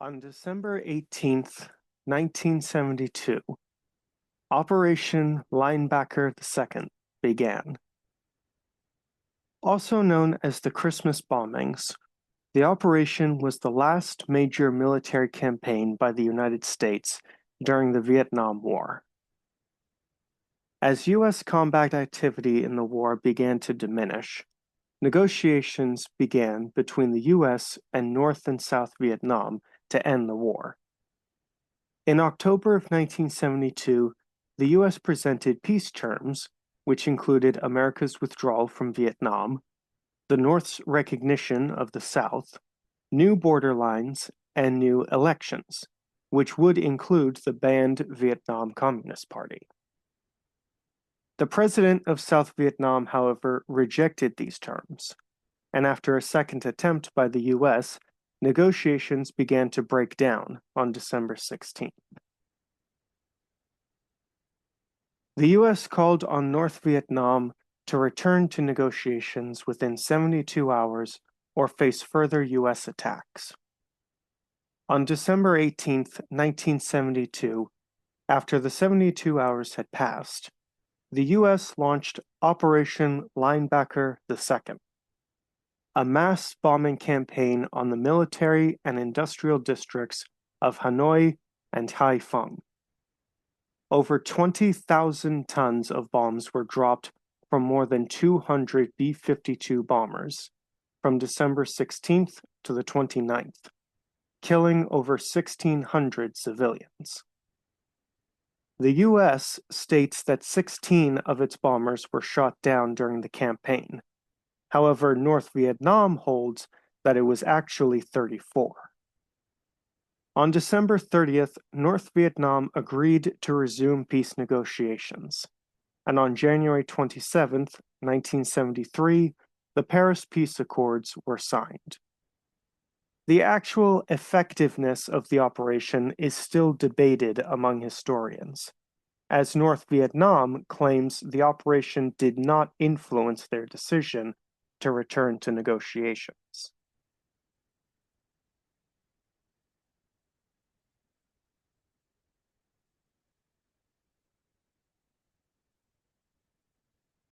On December 18th, 1972, Operation Linebacker II began. Also known as the Christmas bombings, the operation was the last major military campaign by the United States during the Vietnam War. As U.S. combat activity in the war began to diminish, negotiations began between the U.S. and North and South Vietnam to end the war. In October of 1972, the U.S. presented peace terms, which included America's withdrawal from Vietnam, the North's recognition of the South, new border lines, and new elections, which would include the banned Vietnam Communist Party. The president of South Vietnam, however, rejected these terms, and after a second attempt by the U.S., negotiations began to break down on December 16th. The U.S. called on North Vietnam to return to negotiations within 72 hours or face further U.S. attacks. On December 18th, 1972, after the 72 hours had passed, the U.S. launched Operation Linebacker II, a mass bombing campaign on the military and industrial districts of Hanoi and Haiphong. Over 20,000 tons of bombs were dropped from more than 200 B-52 bombers from December 16th to the 29th, killing over 1,600 civilians. The U.S. states that 16 of its bombers were shot down during the campaign. However, North Vietnam holds that it was actually 34. On December 30th, North Vietnam agreed to resume peace negotiations, and on January 27th, 1973, the Paris Peace Accords were signed. The actual effectiveness of the operation is still debated among historians, as North Vietnam claims the operation did not influence their decision to return to negotiations.